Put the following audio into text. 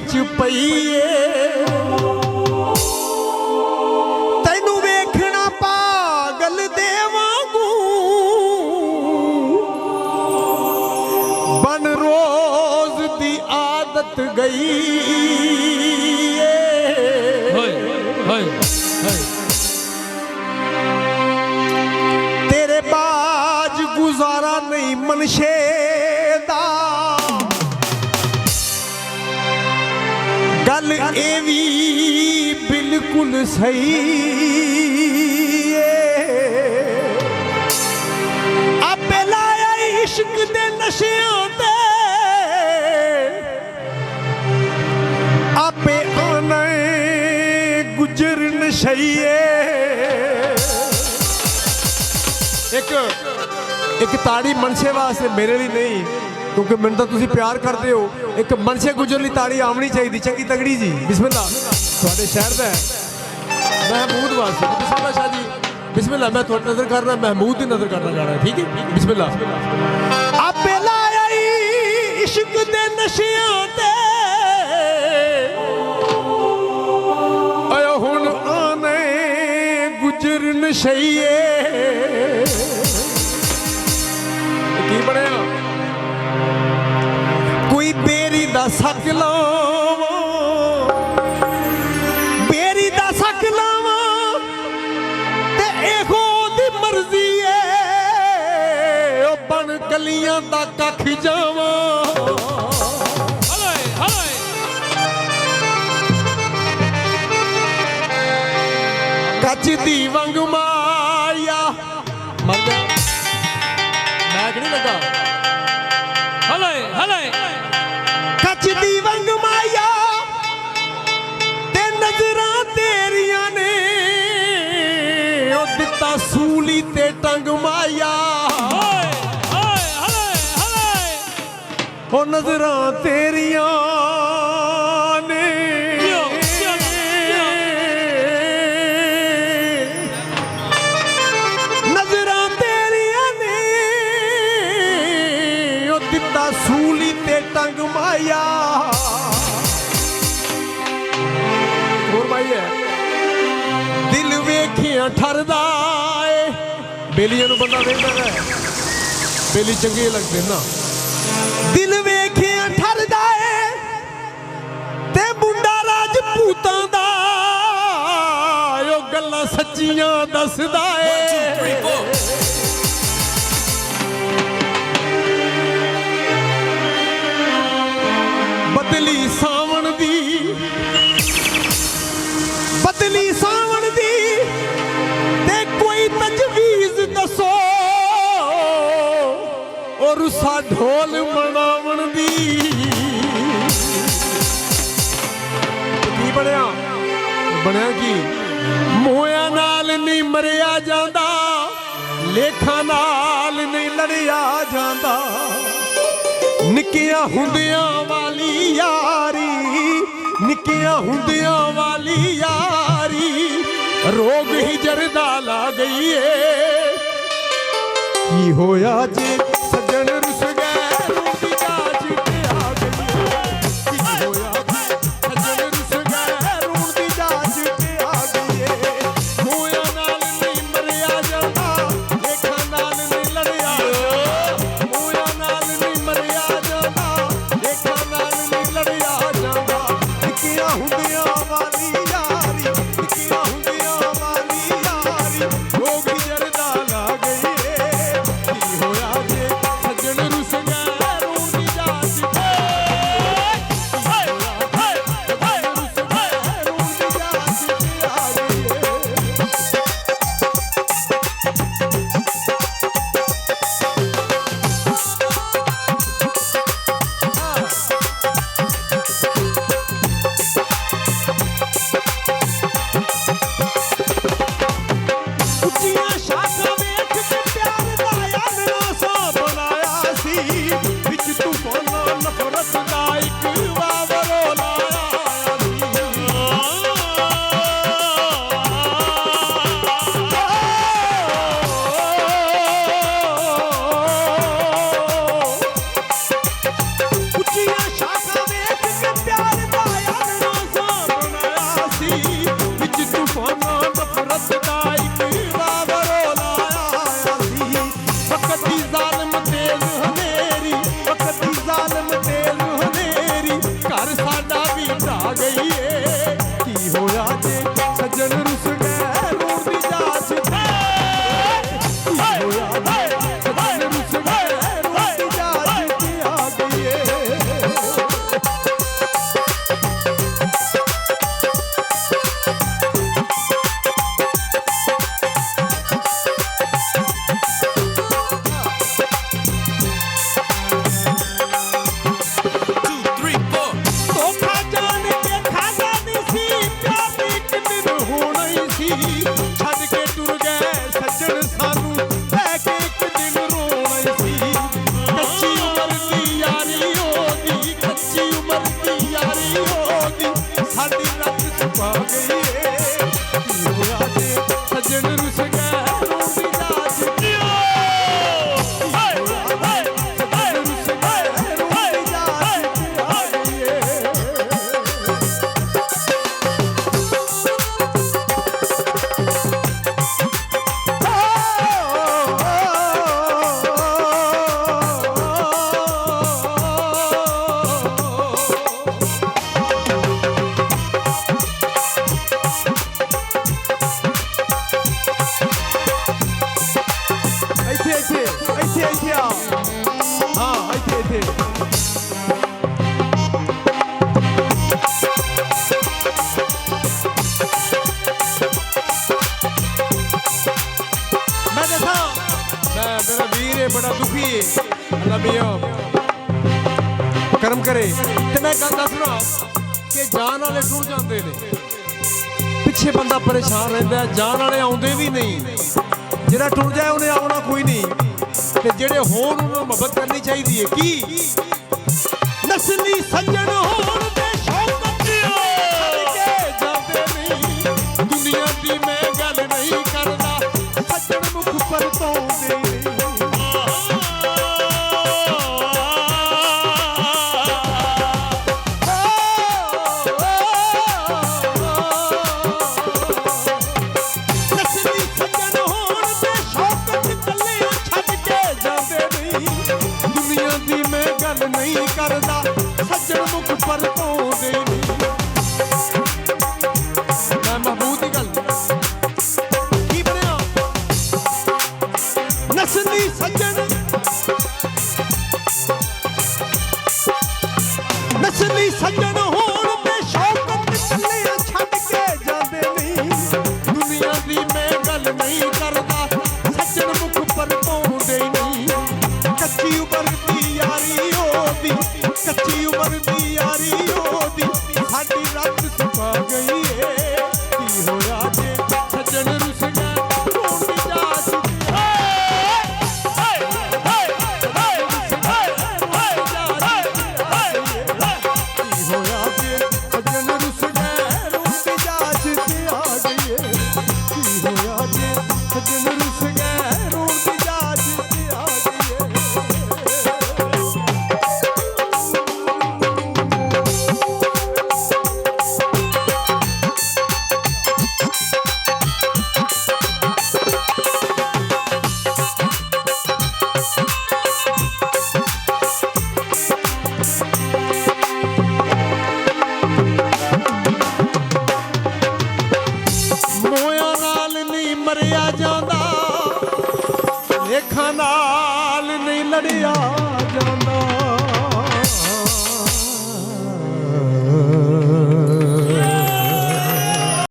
विच पईए तैनू वेखना पागल दे वांगू बन रोज दी आदत गई तेरे बाज गुजारा नहीं मनशे दा गल ए वी बिल्कुल सही आपे लाया इश्क दे नशियां ते आपे आना गुजर नशइए एक ताड़ी मनशे वास्ते मेरे लिए नहीं क्योंकि मैंने तो तुसी प्यार करते हो एक मनशे गुजर ली ताड़ी आमनी चाहिए चंगी तगड़ी जी बिस्मिल्लाह थोड़े शहर दा महमूद वास्ते बिस्मिल्लाह शाह जी बिस्मिल्लाह मैं थोड़ी नजर करना महमूद की नजर करना चाह रहा है ठीक है बिस्मिल्लाह आपे लाया इश्क दे नशियां ते आया हुन आने गुजर नशइए की बनया कोई बेरी दा सक लावा बेरी दा सक लावा ते एहो दी मर्जी है ओ बन कलियां दा कख जावा कच दी वंग माया मर गया मैक नहीं लगा कच दी वंग माया ते नजरां तेरियां ने ओ दिता सूली ते टंग माया ओ नजरां तेरियां ने नजरां तेरियां ने ओ दिता सूली ते टंग माया और भाई है दिल वेखियां ठरदा है बेलियां नूं बंदा वेखदा है बेली चंगे लगदे ना दिल वेखियां ठरदा है ते मुंडा राजपूतां दा ओ गल्लां सच्चियां दसदा है बदली सावण दी ते कोई तजवीज दसो और रुसा ढोल मनावण दी की बनया की मोया नाल नहीं मरिया जांदा लेखा नाल नहीं लड़िया जांदा निकिया हुंदियां वाली यारी निकिया हुंदियां वाली यारी रोग ही जरदा ला गई है की होया जे सजन रुस गए रोटी जाच ते आ गई की होया सजन रुस गए रोटी जाच ते आ गई मोया नाल नहीं मरिया जांदा लेखा नाल नहीं लड़िया मोया नाल नहीं मरिया जांदा लेखा नाल नहीं लड़िया जांदा निकिया हुंदियां वाली यारी निकिया हुंदियां वाली यारी रोग जरदा ला गई की होया जे सजन ਛੱਡ ਕੇ ਟੁਰ ਗਏ ਸੱਜਣ ਸਾਨੂੰ ਲੈ ਕੇ ਇੱਕ ਦਿਨ ਰੋਣਾ ਸੀ ਕੱਚੀ ਉਮਰ ਦੀ ਯਾਰੀ ਉਹਦੀ ਕੱਚੀ ਉਮਰ ਦੀ ਯਾਰੀ ਉਹਦੀ ਸਾਡੀ ਰੱਤ ਛੁਪਾ ਗਈ ਏ ਕੀ ਹੋਇਆ ਜੇ ਸੱਜਣ ਰੁੱਸ ਗਏ ਰੋਂਦੀ ਜਾਚ ਇੱਥੇ ਆ ਹਾਂ ਇੱਥੇ ਮੈਂ ਦੱਸਾਂ ਮੇਰਾ ਵੀਰ ਹੈ ਬੜਾ ਦੁਖੀ ਹੈ ਅੱਲਾ ਮੀਆਂ ਕਰਮ ਕਰੇ ਤੇ ਮੈਂ ਗੱਲ ਦੱਸਣਾ ਕਿ ਜਾਨ ਵਾਲੇ ਟੁਰ ਜਾਂਦੇ ਨੇ ਪਿੱਛੇ ਬੰਦਾ ਪਰੇਸ਼ਾਨ ਰਹਿੰਦਾ ਜਾਨ ਵਾਲੇ ਆਉਂਦੇ ਵੀ ਨਹੀਂ ਜਿਹੜਾ ਟੁਰ ਜਾਏ ਉਹਨੇ ਆਉਣਾ ਕੋਈ ਨਹੀਂ ਤੇ ਜਿਹੜੇ ਹੋਣ ਉਹਨਾਂ ਨੂੰ ਮੁਹੱਬਤ ਕਰਨੀ ਚਾਹੀਦੀ ਹੈ ਕੀ ਨਸਲੀ ਸੱਜਣ ਹੋਣ ਦੇ ਸ਼ੌਕ ਕੇ ਜਾਂਦੇ ਨਹੀਂ ਦੁਨੀਆ ਦੀ ਮੈਂ ਗੱਲ ਨਹੀਂ ਕਰਦਾ ਸੱਜਣ ਮੁਖ ਪਰਤੋਂਦੇ ਨਹੀਂ ਕਰਦਾ ਸੱਜਣ ਮੁਖ ਪਰਤੋਂਦੇ ਨਹੀਂ ਮੈਂ ਮਹਿਬੂਬ ਦੀ ਗੱਲ ਕੀ ਬਣਿਆ ਨਸਲੀ ਸੱਜਣ ਨਸਲੀ ਸੱਜਣ ਹੋਣ ਤੇ ਸ਼ੌਕ ਕੱਲਿਆਂ ਛੱਡ ਕੇ ਜਾਂਦੇ ਨਹੀਂ ਦੁਨੀਆ ਦੀ ਮੈਂ ਗੱਲ ਨਹੀਂ ਕਰਦਾ ਸੱਜਣ ਮੁਖ ਪਰਤੋਂਦੇ ਨਹੀਂ ਕੱਚੀ ਉਮਰ ਦੀ ਯਾਰੀ ਉਹਦੀ ਕੱਚੀ ਉਮਰ ਦੀ ਯਾਰੀ ਉਹਦੀ ਸਾਡੀ ਰੱਤ ਛੁਪਾ ਗਈ ਏ ਕੀ ਹੋਇਆ ਜੇ ਸੱਜਣ ਰੁੱਸ ਗਏ ਰੋਂਦੀ ਜਾਚ ਕੀ ਹੋਇਆ ਜੇ ਸੱਜਣ ਰੁੱਸ ਗਏ ਰੋਂਦੀ ਜਾਚ ਤੇ ਆ ਗਈ ਏ ਕੀ ਹੋਇਆ ਜੇ ਸੱਜਣ ਰੁੱਸ ਗਏ ਰੋਂਦੀ ਜਾਚ ਤੇ ਆ ਗਈ ਏ ਮੋਇਆਂ ਨਾਲ ਨਹੀਂ ਮਰਿਆ ਜਾਂਦਾ ਲੇਖਾਂ ਨਾਲ ਨਹੀਂ ਲੜਿਆ ਜਾਂਦਾ